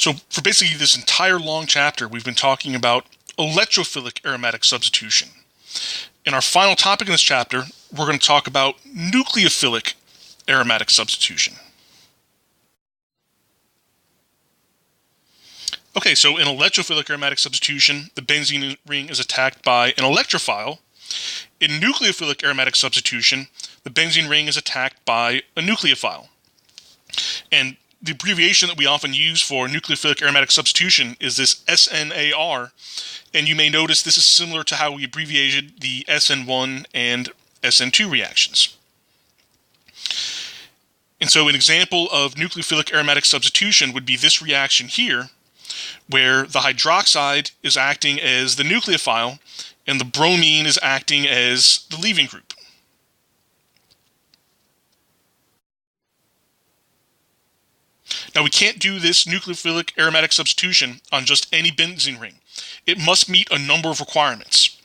So for basically this entire long chapter, we've been talking about electrophilic aromatic substitution. In our final topic in this chapter, we're going to talk about nucleophilic aromatic substitution. Okay, so in electrophilic aromatic substitution, the benzene ring is attacked by an electrophile. In nucleophilic aromatic substitution, the benzene ring is attacked by a nucleophile. And the abbreviation that we often use for nucleophilic aromatic substitution is this SNAr, and you may notice this is similar to how we abbreviated the SN1 and SN2 reactions. And so an example of nucleophilic aromatic substitution would be this reaction here, where the hydroxide is acting as the nucleophile and the bromine is acting as the leaving group. Now we can't do this nucleophilic aromatic substitution on just any benzene ring. It must meet a number of requirements.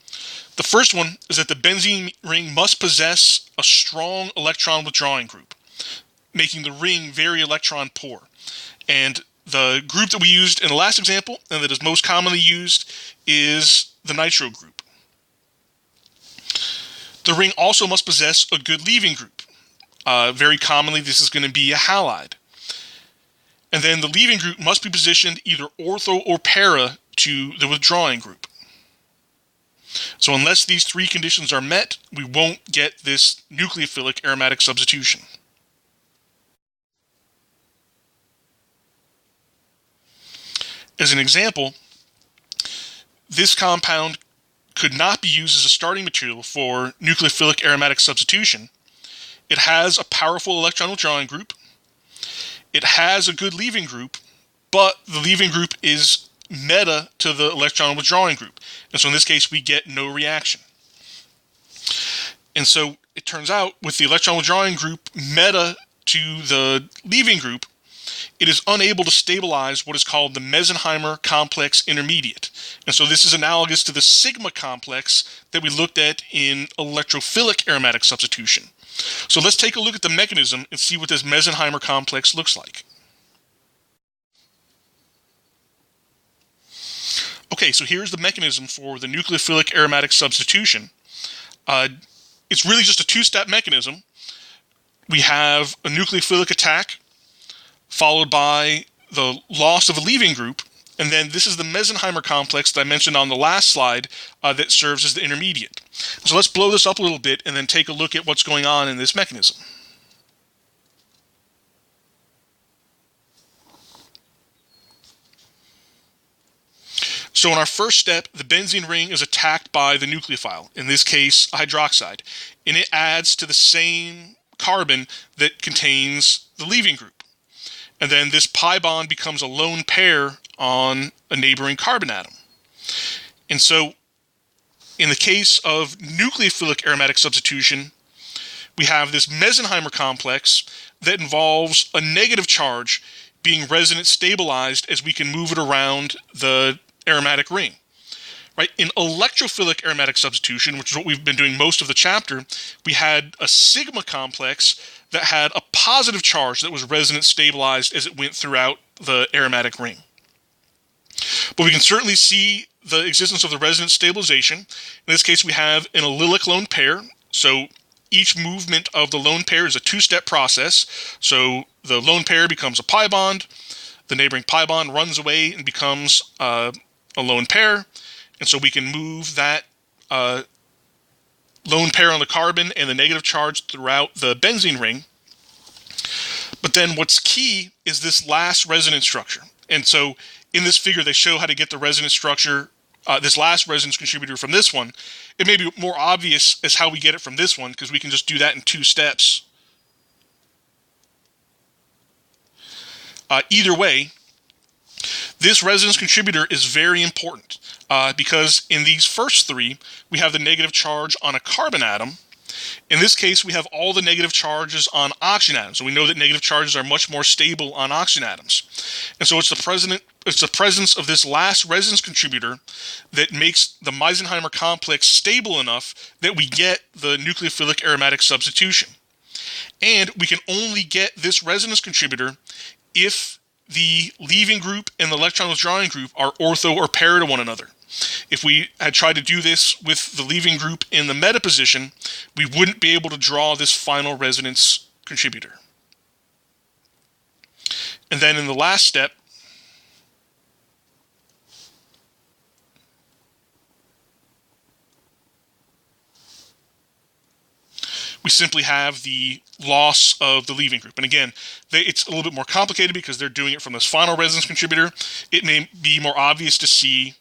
The first one is that the benzene ring must possess a strong electron withdrawing group, making the ring very electron poor. And the group that we used in the last example, and that is most commonly used, is the nitro group. The ring also must possess a good leaving group. Very commonly, this is going to be a halide. And then the leaving group must be positioned either ortho or para to the withdrawing group. So unless these three conditions are met, we won't get this nucleophilic aromatic substitution. As an example, this compound could not be used as a starting material for nucleophilic aromatic substitution. It has a powerful electron withdrawing group. It has a good leaving group, but the leaving group is meta to the electron withdrawing group. And so in this case, we get no reaction. And so it turns out with the electron withdrawing group meta to the leaving group, it is unable to stabilize what is called the Mesenheimer complex intermediate. And so this is analogous to the sigma complex that we looked at in electrophilic aromatic substitution. So let's take a look at the mechanism and see what this Mesenheimer complex looks like. Okay, so here's the mechanism for the nucleophilic aromatic substitution. It's really just a two-step mechanism. We have a nucleophilic attack, followed by the loss of a leaving group, and then this is the Mesenheimer complex that I mentioned on the last slide that serves as the intermediate. So let's blow this up a little bit and then take a look at what's going on in this mechanism. So in our first step, the benzene ring is attacked by the nucleophile, in this case hydroxide, and it adds to the same carbon that contains the leaving group. And then this pi bond becomes a lone pair on a neighboring carbon atom. And so in the case of nucleophilic aromatic substitution, we have this Mesenheimer complex that involves a negative charge being resonance stabilized as we can move it around the aromatic ring. Right? In electrophilic aromatic substitution, which is what we've been doing most of the chapter, we had a sigma complex that had a positive charge that was resonance stabilized as it went throughout the aromatic ring. But we can certainly see the existence of the resonance stabilization. In this case, we have an allylic lone pair. So each movement of the lone pair is a two-step process. So the lone pair becomes a pi bond. The neighboring pi bond runs away and becomes a lone pair. And so we can move that lone pair on the carbon and the negative charge throughout the benzene ring. But then what's key is this last resonance structure. And so in this figure, they show how to get the resonance structure, this last resonance contributor from this one. It may be more obvious as how we get it from this one, because we can just do that in two steps. Either way, this resonance contributor is very important because in these first three, we have the negative charge on a carbon atom. In this case, we have all the negative charges on oxygen atoms. So we know that negative charges are much more stable on oxygen atoms. And so it's the presence of this last resonance contributor that makes the Mesenheimer complex stable enough that we get the nucleophilic aromatic substitution. And we can only get this resonance contributor if the leaving group and the electron withdrawing group are ortho or pair to one another. If we had tried to do this with the leaving group in the meta position, we wouldn't be able to draw this final resonance contributor. And then in the last step, we simply have the loss of the leaving group. And again, it's a little bit more complicated because they're doing it from this final resonance contributor. It may be more obvious to see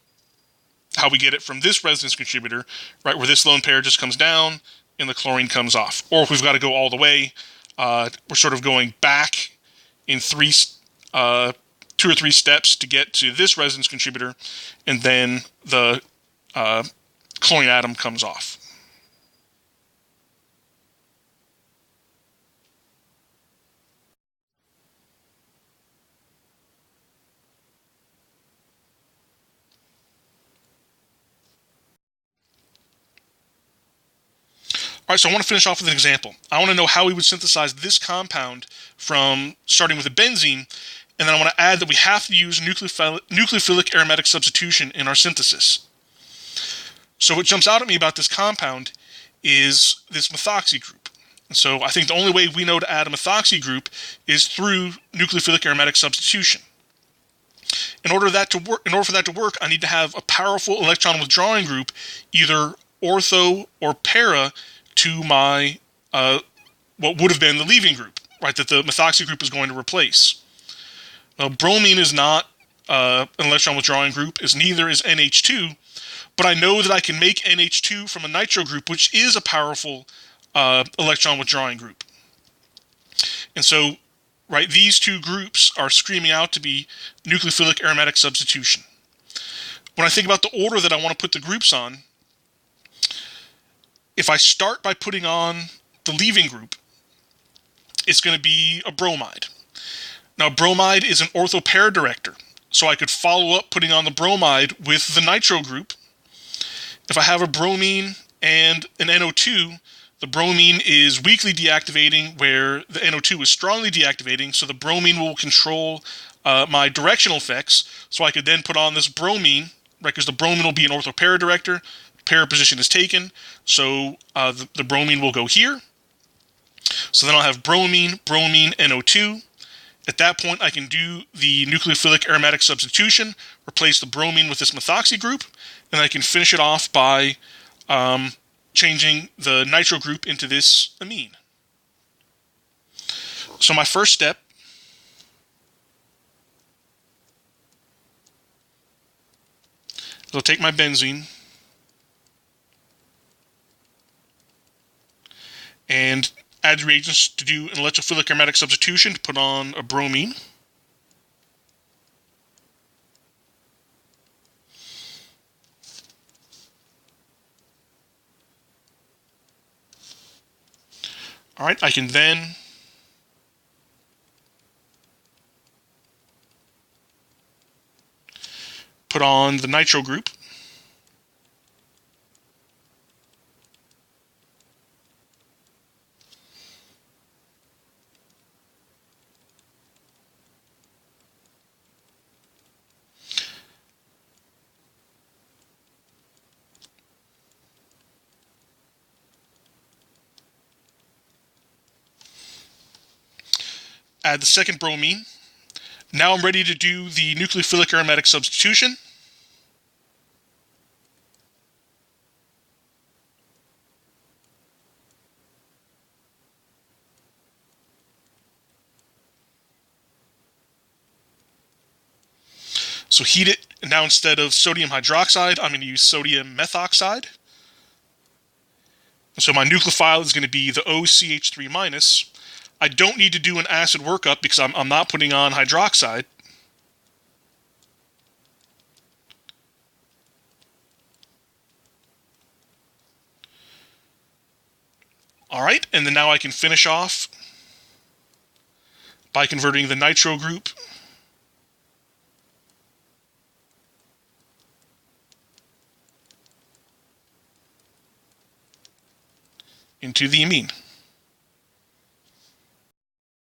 how we get it from this resonance contributor, right, where this lone pair just comes down and the chlorine comes off. Or if we've got to go all the way, we're sort of going back in 2 or 3 steps to get to this resonance contributor, and then the chlorine atom comes off. All right, so I want to finish off with an example. I want to know how we would synthesize this compound from starting with a benzene, and then I want to add that we have to use nucleophilic aromatic substitution in our synthesis. So what jumps out at me about this compound is this methoxy group. And so I think the only way we know to add a methoxy group is through nucleophilic aromatic substitution. In order for that to work, I need to have a powerful electron withdrawing group, either ortho or para, to my what would have been the leaving group, right, that the methoxy group is going to replace. Now, bromine is not an electron withdrawing group, as neither is NH2, but I know that I can make NH2 from a nitro group, which is a powerful electron withdrawing group. And so, right, these two groups are screaming out to be nucleophilic aromatic substitution. When I think about the order that I want to put the groups on, if I start by putting on the leaving group, it's going to be a bromide. Now, bromide is an ortho pair director, so I could follow up putting on the bromide with the nitro group. If I have a bromine and an NO2, the bromine is weakly deactivating where the NO2 is strongly deactivating, so the bromine will control my directional effects, so I could then put on this bromine, right, because the bromine will be an ortho pair director. Pair position is taken, so the bromine will go here. So then I'll have bromine, NO2. At that point, I can do the nucleophilic aromatic substitution, replace the bromine with this methoxy group, and I can finish it off by changing the nitro group into this amine. So my first step is I'll take my benzene and add reagents to do an electrophilic aromatic substitution to put on a bromine. All right, I can then put on the nitro group. Add the second bromine. Now I'm ready to do the nucleophilic aromatic substitution. So heat it. Now instead of sodium hydroxide, I'm going to use sodium methoxide. So my nucleophile is going to be the OCH3-. I don't need to do an acid workup because I'm not putting on hydroxide. All right, and then now I can finish off by converting the nitro group into the amine.